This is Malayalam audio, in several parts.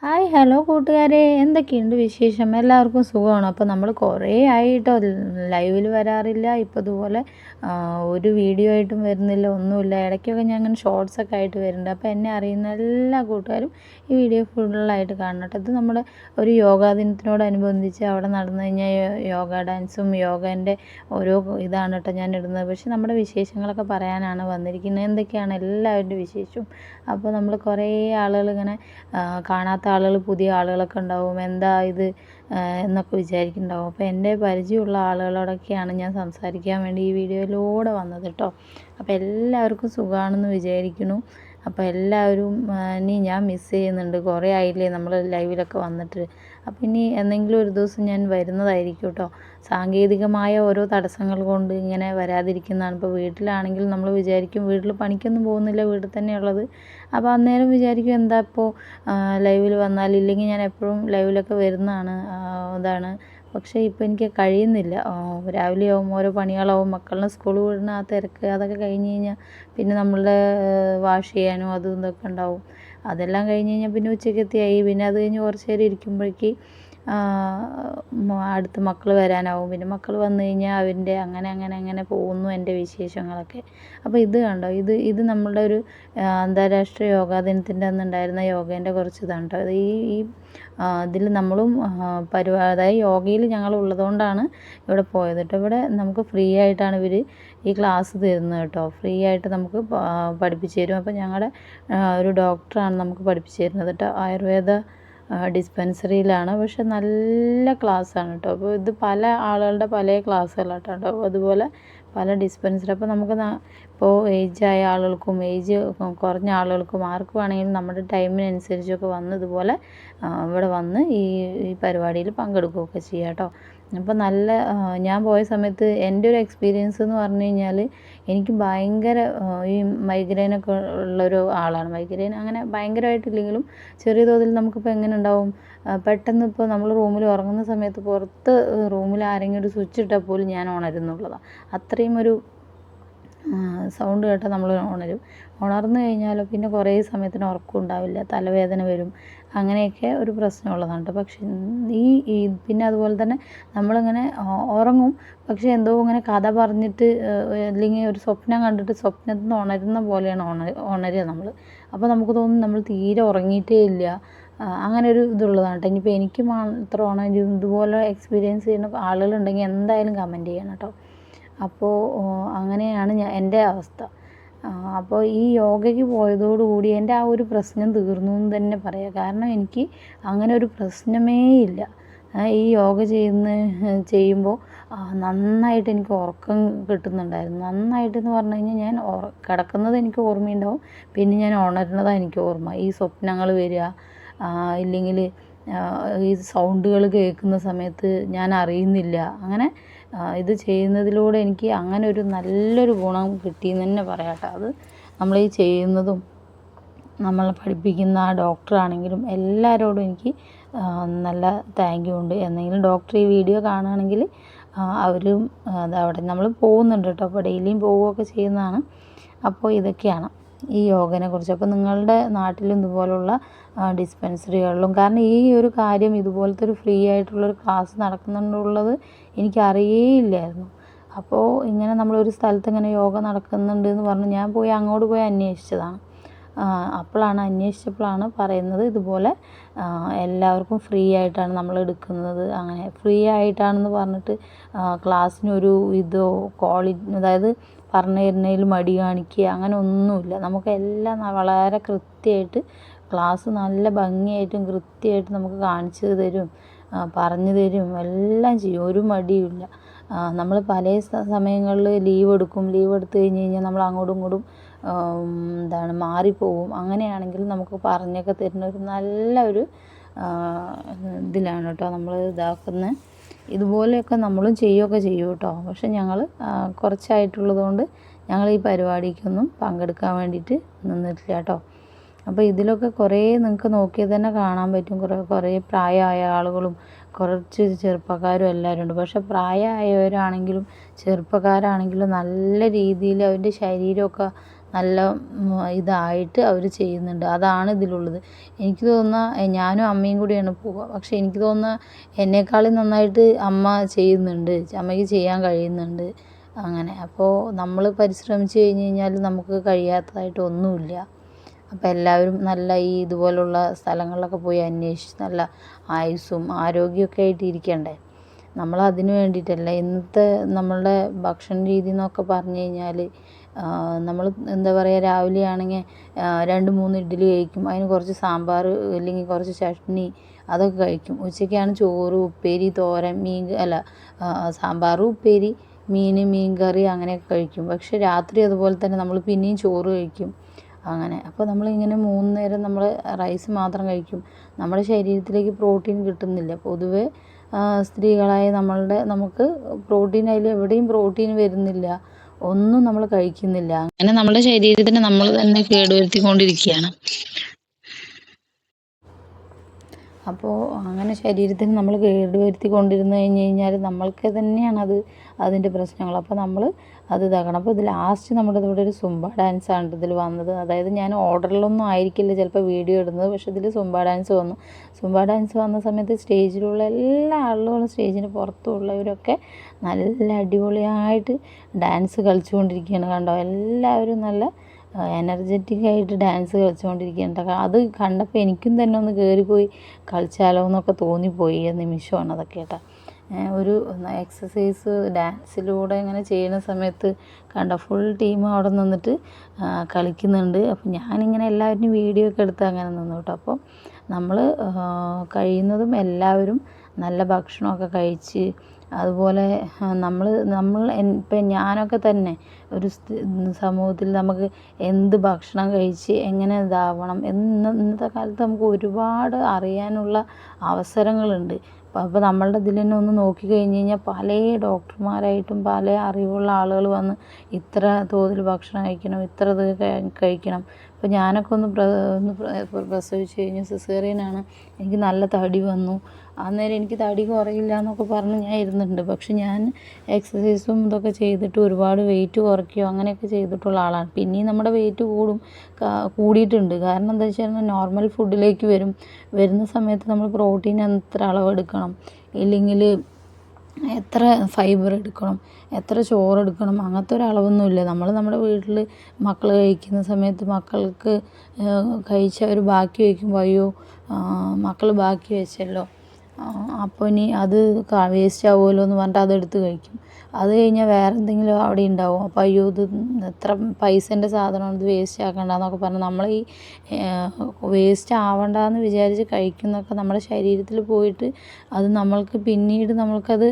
ഹായ് ഹലോ കൂട്ടുകാരെ, എന്തൊക്കെയുണ്ട് വിശേഷം? എല്ലാവർക്കും സുഖമാണ്. അപ്പോൾ നമ്മൾ കുറേ ആയിട്ടോ ലൈവിൽ വരാറില്ല. ഇപ്പോൾ ഇതുപോലെ ഒരു വീഡിയോ ആയിട്ടും വരുന്നില്ല, ഒന്നുമില്ല. ഇടയ്ക്കൊക്കെ ഞാൻ അങ്ങനെ ഷോർട്സൊക്കെ ആയിട്ട് വരുന്നുണ്ട്. അപ്പോൾ എന്നെ അറിയുന്ന എല്ലാ കൂട്ടുകാരും ഈ വീഡിയോ ഫുള്ളായിട്ട് കാണണം കേട്ടോ. ഇത് നമ്മുടെ ഒരു യോഗാ ദിനത്തിനോടനുബന്ധിച്ച് അവിടെ നടന്നു കഴിഞ്ഞാൽ യോഗ ഡാൻസും യോഗേൻ്റെ ഓരോ ഇതാണ് കേട്ടോ ഞാൻ ഇടുന്നത്. പക്ഷേ നമ്മുടെ വിശേഷങ്ങളൊക്കെ പറയാനാണ് വന്നിരിക്കുന്നത്. എന്തൊക്കെയാണ് എല്ലാവരുടെ വിശേഷവും. അപ്പോൾ നമ്മൾ കുറേ ആളുകൾ ഇങ്ങനെ കാണാത്ത ആളുകൾ, പുതിയ ആളുകളൊക്കെ ഉണ്ടാവും. എന്താ ഇത് എന്നൊക്കെ വിചാരിക്കുന്നുണ്ടാവും. അപ്പോൾ എൻ്റെ പരിചയമുള്ള ആളുകളോടൊക്കെയാണ് ഞാൻ സംസാരിക്കാൻ വേണ്ടി ഈ വീഡിയോയിലൂടെ വന്നത് കേട്ടോ. അപ്പോൾ എല്ലാവർക്കും സുഖമാണെന്ന് വിചാരിക്കുന്നു. അപ്പോൾ എല്ലാവരും ഇനി ഞാൻ മിസ് ചെയ്യുന്നുണ്ട്. കുറേ ആയില്ലേ നമ്മൾ ലൈവിലൊക്കെ വന്നിട്ട്. അപ്പോൾ ഇനി എന്തെങ്കിലും ഒരു ദിവസം ഞാൻ വരുന്നതായിരിക്കും കേട്ടോ. സാങ്കേതികമായ ഓരോ തടസ്സങ്ങൾ കൊണ്ട് ഇങ്ങനെ വരാതിരിക്കുന്നതാണ്. ഇപ്പോൾ വീട്ടിലാണെങ്കിൽ നമ്മൾ വിചാരിക്കും വീട്ടിൽ പണിക്കൊന്നും പോകുന്നില്ല, വീട്ടിൽ തന്നെയുള്ളത്. അപ്പോൾ അന്നേരം വിചാരിക്കും എന്താ ഇപ്പോൾ ലൈവിൽ വന്നാൽ, ഇല്ലെങ്കിൽ ഞാൻ എപ്പോഴും ലൈവിലൊക്കെ വരുന്നതാണ്, ഇതാണ്. പക്ഷേ ഇപ്പോൾ എനിക്ക് കഴിയുന്നില്ല. രാവിലെയാവും, ഓരോ പണികളാവും, മക്കളെ സ്കൂൾ വിടുന്ന ആ തിരക്ക്, അതൊക്കെ കഴിഞ്ഞ് കഴിഞ്ഞാൽ പിന്നെ നമ്മളുടെ വാഷ് ചെയ്യാനും അതും ഇതൊക്കെ ഉണ്ടാവും. അതെല്ലാം കഴിഞ്ഞ് കഴിഞ്ഞാൽ പിന്നെ ഉച്ചക്കത്തെയായി. പിന്നെ അത് കഴിഞ്ഞ് കുറച്ച് നേരം ഇരിക്കുമ്പോഴേക്ക് അടുത്ത മക്കൾ വരാനാവും. പിന്നെ മക്കൾ വന്നു കഴിഞ്ഞാൽ അവൻ്റെ അങ്ങനെ അങ്ങനെ അങ്ങനെ പോകുന്നു എൻ്റെ വിശേഷങ്ങളൊക്കെ. അപ്പോൾ ഇത് കണ്ടോ, ഇത് നമ്മളുടെ ഒരു അന്താരാഷ്ട്ര യോഗാ ദിനത്തിൻ്റെ അന്നുണ്ടായിരുന്ന യോഗേൻ്റെ കുറച്ച് ഇതാണ് കേട്ടോ. ഈ ഇതിൽ നമ്മളും അതായത് യോഗയിൽ ഞങ്ങൾ ഉള്ളതുകൊണ്ടാണ് ഇവിടെ പോയത് കേട്ടോ. ഇവിടെ നമുക്ക് ഫ്രീ ആയിട്ടാണ് ഇവർ ഈ ക്ലാസ് തരുന്നത് കേട്ടോ. ഫ്രീ ആയിട്ട് നമുക്ക് പഠിപ്പിച്ചു തരും. അപ്പോൾ ഞങ്ങളുടെ ഒരു ഡോക്ടറാണ് നമുക്ക് പഠിപ്പിച്ചു തരുന്നത് കേട്ടോ. ആയുർവേദ ഡിസ്പെൻസറിയിലാണ്. പക്ഷെ നല്ല ക്ലാസ്സാണ് കേട്ടോ. അപ്പോൾ ഇത് പല ആളുകളുടെ പല ക്ലാസ്സുകളാട്ടോ കേട്ടോ. അതുപോലെ പല ഡിസ്പെൻസറി. അപ്പോൾ നമുക്ക് ഇപ്പോൾ ഏജായ ആളുകൾക്കും ഏജ് കുറഞ്ഞ ആളുകൾക്കും ആർക്ക് വേണമെങ്കിലും നമ്മുടെ ടൈമിനനുസരിച്ചൊക്കെ വന്ന് ഇതുപോലെ ഇവിടെ വന്ന് ഈ പരിപാടിയിൽ പങ്കെടുക്കുകയൊക്കെ ചെയ്യാം കേട്ടോ. അപ്പോൾ നല്ല ഞാൻ പോയ സമയത്ത് എൻ്റെ ഒരു എക്സ്പീരിയൻസ് എന്ന് പറഞ്ഞു കഴിഞ്ഞാൽ എനിക്ക് ഭയങ്കര ഈ മൈഗ്രെയിനൊക്കെ ഉള്ളൊരു ആളാണ്. മൈഗ്രെയിൻ അങ്ങനെ ഭയങ്കരമായിട്ടില്ലെങ്കിലും ചെറിയ തോതിൽ നമുക്കിപ്പോൾ എങ്ങനെ ഉണ്ടാവും, പെട്ടെന്ന് ഇപ്പോൾ നമ്മൾ റൂമിൽ ഉറങ്ങുന്ന സമയത്ത് പുറത്ത് റൂമിൽ ആരെങ്കിലും ഒരു സ്വിച്ച് ഇട്ടാൽ പോലും ഞാൻ ഉണരുന്നുള്ളതാണ്. അത്രയും ഒരു സൗണ്ട് കേട്ടാൽ നമ്മൾ ഉണരും. ഉണർന്നു കഴിഞ്ഞാലോ പിന്നെ കുറേ സമയത്തിന് ഉറക്കം ഉണ്ടാവില്ല, തലവേദന വരും, അങ്ങനെയൊക്കെ ഒരു പ്രശ്നമുള്ളതാണ് കേട്ടോ. പക്ഷേ ഈ പിന്നെ അതുപോലെ തന്നെ നമ്മളിങ്ങനെ ഉറങ്ങും, പക്ഷേ എന്തോ ഇങ്ങനെ കഥ പറഞ്ഞിട്ട് അല്ലെങ്കിൽ ഒരു സ്വപ്നം കണ്ടിട്ട് സ്വപ്നത്തിൽ നിന്ന് ഉണരുന്ന പോലെയാണ് ഉണരുക നമ്മൾ. അപ്പോൾ നമുക്ക് തോന്നും നമ്മൾ തീരെ ഉറങ്ങിയിട്ടേ ഇല്ല. അങ്ങനെ ഒരു ഇതുള്ളതാണ് കേട്ടോ. ഇനിയിപ്പോൾ എനിക്ക് മാത്രമാണോ ഇതുപോലെ എക്സ്പീരിയൻസ് ചെയ്യുന്ന ആളുകളുണ്ടെങ്കിൽ എന്തായാലും കമൻറ്റ് ചെയ്യണം കേട്ടോ. അപ്പോൾ അങ്ങനെയാണ് എൻ്റെ അവസ്ഥ. അപ്പോൾ ഈ യോഗയ്ക്ക് പോയതോടുകൂടി എൻ്റെ ആ ഒരു പ്രശ്നം തീർന്നു എന്ന് തന്നെ പറയാം. കാരണം എനിക്ക് അങ്ങനെ ഒരു പ്രശ്നമേ ഇല്ല. ഈ യോഗ ചെയ്യുമ്പോൾ നന്നായിട്ട് എനിക്ക് ഉറക്കം കിട്ടുന്നുണ്ടായിരുന്നു. നന്നായിട്ടെന്ന് പറഞ്ഞു കഴിഞ്ഞാൽ ഞാൻ കിടക്കുന്നത് എനിക്ക് ഓർമ്മയുണ്ടാവും, പിന്നെ ഞാൻ ഉണരുന്നതാണ് എനിക്ക് ഓർമ്മ. ഈ സ്വപ്നങ്ങൾ വരിക, ഇല്ലെങ്കിൽ ഈ സൗണ്ടുകൾ കേൾക്കുന്ന സമയത്ത് ഞാൻ അറിയുന്നില്ല. അങ്ങനെ ഇത് ചെയ്യുന്നതിലൂടെ എനിക്ക് അങ്ങനെ ഒരു നല്ലൊരു ഗുണം കിട്ടിയെന്ന് തന്നെ പറയാം കേട്ടോ. അത് നമ്മൾ ഈ ചെയ്യുന്നതും നമ്മളെ പഠിപ്പിക്കുന്ന ആ ഡോക്ടറാണെങ്കിലും എല്ലാവരോടും എനിക്ക് നല്ല താങ്ക് യു ഉണ്ട്. എന്തെങ്കിലും ഡോക്ടർ ഈ വീഡിയോ കാണുകയാണെങ്കിൽ അവരും അതവിടെ നമ്മൾ പോകുന്നുണ്ട് കേട്ടോ. അപ്പോൾ ഡെയിലിയും പോവുകയൊക്കെ ചെയ്യുന്നതാണ്. അപ്പോൾ ഇതൊക്കെയാണ് ഈ യോഗനെ കുറിച്ച്. അപ്പോൾ നിങ്ങളുടെ നാട്ടിലും ഇതുപോലുള്ള ഡിസ്പെൻസറികളിലും, കാരണം ഈ ഒരു കാര്യം ഇതുപോലത്തെ ഒരു ഫ്രീ ആയിട്ടുള്ളൊരു ക്ലാസ് നടക്കുന്നുണ്ടുള്ളത് എനിക്കറിയേയില്ലായിരുന്നു. അപ്പോൾ ഇങ്ങനെ നമ്മളൊരു സ്ഥലത്ത് ഇങ്ങനെ യോഗ നടക്കുന്നുണ്ട് എന്ന് പറഞ്ഞ് ഞാൻ അങ്ങോട്ട് പോയി അന്വേഷിച്ചതാണ്. അന്വേഷിച്ചപ്പോഴാണ് പറയുന്നത് ഇതുപോലെ എല്ലാവർക്കും ഫ്രീ ആയിട്ടാണ് നമ്മൾ എടുക്കുന്നത്. അങ്ങനെ ഫ്രീ ആയിട്ടാണെന്ന് പറഞ്ഞിട്ട് ക്ലാസ്സിനൊരു ഇതോ അതായത് പറഞ്ഞു തരുന്നതിൽ മടി കാണിക്കുക അങ്ങനെ ഒന്നുമില്ല. നമുക്ക് എല്ലാം വളരെ കൃത്യമായിട്ട് ക്ലാസ് നല്ല ഭംഗിയായിട്ടും കൃത്യമായിട്ട് നമുക്ക് കാണിച്ചു തരും, പറഞ്ഞു തരും, എല്ലാം ചെയ്യും. ഒരു മടിയുമില്ല. നമ്മൾ പല സമയങ്ങളിൽ ലീവ് എടുത്ത് കഴിഞ്ഞ് കഴിഞ്ഞാൽ നമ്മൾ അങ്ങോട്ടും ഇങ്ങോട്ടും മാറിപ്പോവും. അങ്ങനെയാണെങ്കിൽ നമുക്ക് പറഞ്ഞൊക്കെ തരുന്ന ഒരു നല്ല ഒരു ഇതിലാണ് കേട്ടോ നമ്മൾ ഇതാക്കുന്നത്. ഇതുപോലെയൊക്കെ നമ്മളും ചെയ്യുകയൊക്കെ ചെയ്യും കേട്ടോ. പക്ഷെ ഞങ്ങൾ കുറച്ചായിട്ടുള്ളത് കൊണ്ട് ഞങ്ങൾ ഈ പരിപാടിക്കൊന്നും പങ്കെടുക്കാൻ വേണ്ടിയിട്ട് നിന്നിട്ടില്ല കേട്ടോ. അപ്പോൾ ഇതിലൊക്കെ കുറേ നിങ്ങൾക്ക് നോക്കിയാൽ തന്നെ കാണാൻ പറ്റും. കുറേ പ്രായമായ ആളുകളും കുറച്ച് ചെറുപ്പക്കാരും എല്ലാവരും ഉണ്ട്. പക്ഷെ പ്രായമായവരാണെങ്കിലും ചെറുപ്പക്കാരാണെങ്കിലും നല്ല രീതിയിൽ അവൻ്റെ ശരീരമൊക്കെ നല്ല ഇതായിട്ട് അവർ ചെയ്യുന്നുണ്ട്. അതാണ് ഇതിലുള്ളത്. എനിക്ക് തോന്നുന്നത് ഞാനും അമ്മയും കൂടിയാണ് പോവുക. പക്ഷേ എനിക്ക് തോന്നുന്നത് എന്നെക്കാളും നന്നായിട്ട് അമ്മ ചെയ്യുന്നുണ്ട്, അമ്മയ്ക്ക് ചെയ്യാൻ കഴിയുന്നുണ്ട്. അങ്ങനെ അപ്പോൾ നമ്മൾ പരിശ്രമിച്ച് കഴിഞ്ഞ് കഴിഞ്ഞാൽ നമുക്ക് കഴിയാത്തതായിട്ട് ഒന്നുമില്ല. അപ്പോൾ എല്ലാവരും നല്ല ഇതുപോലുള്ള സ്ഥലങ്ങളിലൊക്കെ പോയി അന്വേഷിച്ച് നല്ല ആയുസ്സും ആരോഗ്യമൊക്കെ ആയിട്ട് ഇരിക്കണ്ടേ. നമ്മൾ അതിന് വേണ്ടിയിട്ടല്ല. ഇന്നത്തെ നമ്മളുടെ ഭക്ഷണ രീതി എന്നൊക്കെ പറഞ്ഞു കഴിഞ്ഞാൽ നമ്മൾ എന്താ പറയുക, രാവിലെ ആണെങ്കിൽ 2-3 ഇഡ്ഡലി കഴിക്കും, അതിന് കുറച്ച് സാമ്പാർ അല്ലെങ്കിൽ കുറച്ച് ചട്നി അതൊക്കെ കഴിക്കും. ഉച്ചയ്ക്കാണ് ചോറ്, ഉപ്പേരി, തോരൻ, സാമ്പാർ, ഉപ്പേരി, മീൻ കറി അങ്ങനെയൊക്കെ കഴിക്കും. പക്ഷേ രാത്രി അതുപോലെ തന്നെ നമ്മൾ പിന്നെയും ചോറ് കഴിക്കും. അങ്ങനെ അപ്പോൾ നമ്മളിങ്ങനെ 3 നേരം നമ്മൾ റൈസ് മാത്രം കഴിക്കും. നമ്മുടെ ശരീരത്തിലേക്ക് പ്രോട്ടീൻ കിട്ടുന്നില്ല. പൊതുവെ സ്ത്രീകളായ നമുക്ക് പ്രോട്ടീൻ, അതിൽ എവിടെയും പ്രോട്ടീൻ വരുന്നില്ല, ഒന്നും നമ്മൾ കഴിക്കുന്നില്ല. അങ്ങനെ നമ്മുടെ ശരീരത്തിന് നമ്മൾ തന്നെ കേടുവരുത്തിക്കൊണ്ടിരിക്കുകയാണ്. അപ്പോൾ അങ്ങനെ ശരീരത്തിന് നമ്മൾ കേടുവരുത്തിക്കൊണ്ടിരുന്ന് കഴിഞ്ഞാൽ നമ്മൾക്ക് തന്നെയാണ് അതിൻ്റെ പ്രശ്നങ്ങൾ. അപ്പോൾ നമ്മൾ അത് ഇതാക്കണം. അപ്പോൾ ഇത് ലാസ്റ്റ് നമ്മുടെ ഇവിടെ ഒരു സുംബ ഡാൻസാണ് ഇതിൽ വന്നത്. അതായത് ഞാൻ ഓർഡറിലൊന്നും ആയിരിക്കില്ല ചിലപ്പോൾ വീഡിയോ ഇടുന്നത്, പക്ഷേ ഇതിൽ സുംബ ഡാൻസ് വന്നു. സുംബ ഡാൻസ് വന്ന സമയത്ത് സ്റ്റേജിലുള്ള എല്ലാ ആളുകളും, സ്റ്റേജിന് പുറത്തുള്ളവരൊക്കെ നല്ല അടിപൊളിയായിട്ട് ഡാൻസ് കളിച്ചുകൊണ്ടിരിക്കുകയാണ്. കണ്ടോ, എല്ലാവരും നല്ല എനർജറ്റിക് ആയിട്ട് ഡാൻസ് കളിച്ചുകൊണ്ടിരിക്കുകയാണ്. അത് കണ്ടപ്പോൾ എനിക്കും തന്നെ ഒന്ന് കയറിപ്പോയി കളിച്ചാലോ എന്നൊക്കെ തോന്നിപ്പോയി നിമിഷമാണ് അതൊക്കെ കേട്ടോ. ഒരു എക്സസൈസ് ഡാൻസിലൂടെ ഇങ്ങനെ ചെയ്യുന്ന സമയത്ത് കണ്ട ഫുൾ ടീം അവിടെ നിന്നിട്ട് കളിക്കുന്നുണ്ട്. അപ്പം ഞാനിങ്ങനെ എല്ലാവരും വീഡിയോ ഒക്കെ എടുത്ത് അങ്ങനെ നിന്നു കേട്ടോ. അപ്പോൾ നമ്മൾ കഴിയുന്നതും എല്ലാവരും നല്ല ഭക്ഷണമൊക്കെ കഴിച്ച്, അതുപോലെ ഇപ്പം ഞാനൊക്കെ തന്നെ ഒരു സമൂഹത്തിൽ നമുക്ക് എന്ത് ഭക്ഷണം കഴിച്ച് എങ്ങനെ ഇതാവണം ഇന്നത്തെ കാലത്ത് നമുക്ക് ഒരുപാട് അറിയാനുള്ള അവസരങ്ങളുണ്ട്. അപ്പോൾ നമ്മളുടെ ഇതിൽ തന്നെ ഒന്ന് നോക്കി കഴിഞ്ഞ് കഴിഞ്ഞാൽ പല ഡോക്ടർമാരായിട്ടും പല അറിവുള്ള ആളുകൾ വന്ന് ഇത്ര തോതിൽ ഭക്ഷണം കഴിക്കണം, ഇത്ര ഇത് കഴിക്കണം. അപ്പോൾ ഞാനൊക്കെ ഒന്ന് പ്രസവിച്ച് കഴിഞ്ഞ് സിസേറിയനാണ്, എനിക്ക് നല്ല തടി വന്നു. അന്നേരം എനിക്ക് തടി കുറയില്ല എന്നൊക്കെ പറഞ്ഞ് ഞാൻ ഇരുന്നിട്ടുണ്ട്. പക്ഷെ ഞാൻ എക്സസൈസും ഇതൊക്കെ ചെയ്തിട്ട് ഒരുപാട് വെയിറ്റ് കുറയ്ക്കുകയോ അങ്ങനെയൊക്കെ ചെയ്തിട്ടുള്ള ആളാണ്. പിന്നെയും നമ്മുടെ വെയിറ്റ് കൂടിയിട്ടുണ്ട്. കാരണം എന്താ വെച്ച് കഴിഞ്ഞാൽ നോർമൽ ഫുഡിലേക്ക് വരുന്ന സമയത്ത് നമ്മൾ പ്രോട്ടീൻ എത്ര അളവെടുക്കണം, ഇല്ലെങ്കിൽ എത്ര ഫൈബർ എടുക്കണം, എത്ര ചോറെടുക്കണം, അങ്ങനത്തെ ഒരു അളവൊന്നുമില്ല. നമ്മുടെ വീട്ടിൽ മക്കൾ കഴിക്കുന്ന സമയത്ത് മക്കൾക്ക് കഴിച്ചവർ ബാക്കി വയ്ക്കുമ്പോൾ അയ്യോ മക്കൾ ബാക്കി വെച്ചല്ലോ, അപ്പോൾ ഇനി അത് വേസ്റ്റ് ആവുമല്ലോ എന്ന് പറഞ്ഞിട്ട് അതെടുത്ത് കഴിക്കും. അത് കഴിഞ്ഞാൽ വേറെ എന്തെങ്കിലും അവിടെ ഉണ്ടാവും. അപ്പോൾ അയ്യോ ഇത് എത്ര പൈസേൻ്റെ സാധനമാണ്, ഇത് വേസ്റ്റ് ആക്കണ്ടെന്നൊക്കെ പറഞ്ഞ് നമ്മൾ വേസ്റ്റ് ആവണ്ടെന്ന് വിചാരിച്ച് കഴിക്കുന്നതൊക്കെ നമ്മുടെ ശരീരത്തിൽ പോയിട്ട് അത് നമ്മൾക്ക് പിന്നീട് നമ്മൾക്കത്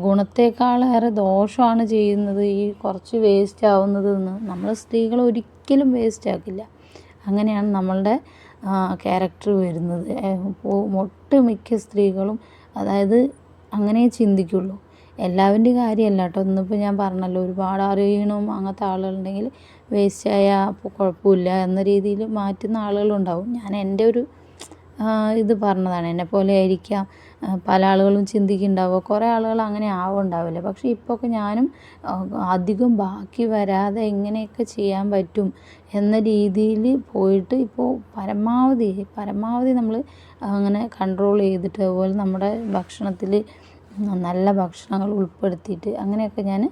ഗുണത്തേക്കാളേറെ ദോഷമാണ് ചെയ്യുന്നത്. കുറച്ച് വേസ്റ്റ് ആവുന്നത് നമ്മൾ സ്ത്രീകൾ ഒരിക്കലും വേസ്റ്റ് ആക്കില്ല. അങ്ങനെയാണ് നമ്മളുടെ ക്യാരക്ടർ വരുന്നത്. ഒട്ടുമിക്ക സ്ത്രീകളും അതായത് അങ്ങനെ ചിന്തിക്കുള്ളൂ. എല്ലാവരുടെയും കാര്യമല്ല കേട്ടോ. ഇന്നിപ്പോൾ ഞാൻ പറഞ്ഞല്ലോ, ഒരുപാട് അറിയണം അങ്ങനത്തെ ആളുകളുണ്ടെങ്കിൽ വേസ്റ്റ് ആയാൽ കുഴപ്പമില്ല എന്ന രീതിയിൽ മാറ്റുന്ന ആളുകളുണ്ടാവും. ഞാൻ എൻ്റെ ഒരു ഇത് പറഞ്ഞതാണ്. എന്നെപ്പോലെ ആയിരിക്കാം പല ആളുകളും ചിന്തിക്കുന്നുണ്ടാവുക. കുറേ ആളുകൾ അങ്ങനെ ആവുന്നുണ്ടാവില്ല. പക്ഷേ ഇപ്പോഴൊക്കെ ഞാനും അധികം ബാക്കി വരാതെ എങ്ങനെയൊക്കെ ചെയ്യാൻ പറ്റും എന്ന രീതിയിൽ പോയിട്ട് ഇപ്പോൾ പരമാവധി നമ്മൾ അങ്ങനെ കൺട്രോൾ ചെയ്തിട്ട്, അതുപോലെ നമ്മുടെ ഭക്ഷണത്തിൽ നല്ല ഭക്ഷണങ്ങൾ ഉൾപ്പെടുത്തിയിട്ട് അങ്ങനെയൊക്കെ ഞാൻ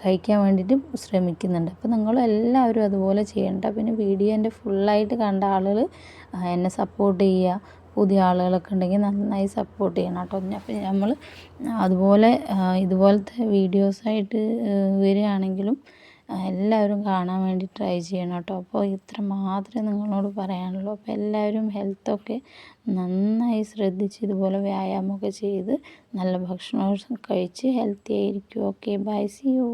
കഴിക്കാൻ വേണ്ടിയിട്ട് ശ്രമിക്കുന്നുണ്ട്. അപ്പോൾ നിങ്ങളെല്ലാവരും അതുപോലെ ചെയ്യണ്ട. പിന്നെ വീഡിയോ എൻ്റെ ഫുള്ളായിട്ട് കണ്ട ആളുകൾ എന്നെ സപ്പോർട്ട് ചെയ്യുക. പുതിയ ആളുകളൊക്കെ ഉണ്ടെങ്കിൽ നന്നായി സപ്പോർട്ട് ചെയ്യണം കേട്ടോ. അപ്പോൾ നമ്മൾ അതുപോലെ ഇതുപോലത്തെ വീഡിയോസായിട്ട് വരികയാണെങ്കിലും എല്ലാവരും കാണാൻ വേണ്ടി ട്രൈ ചെയ്യണം കേട്ടോ. അപ്പോൾ ഇത്ര മാത്രമേ നിങ്ങളോട് പറയാനുള്ളൂ. അപ്പോൾ എല്ലാവരും ഹെൽത്തൊക്കെ നന്നായി ശ്രദ്ധിച്ച് ഇതുപോലെ വ്യായാമമൊക്കെ ചെയ്ത് നല്ല ഭക്ഷണം കഴിച്ച് ഹെൽത്തി ആയിരിക്കും. Okay, bye, see U.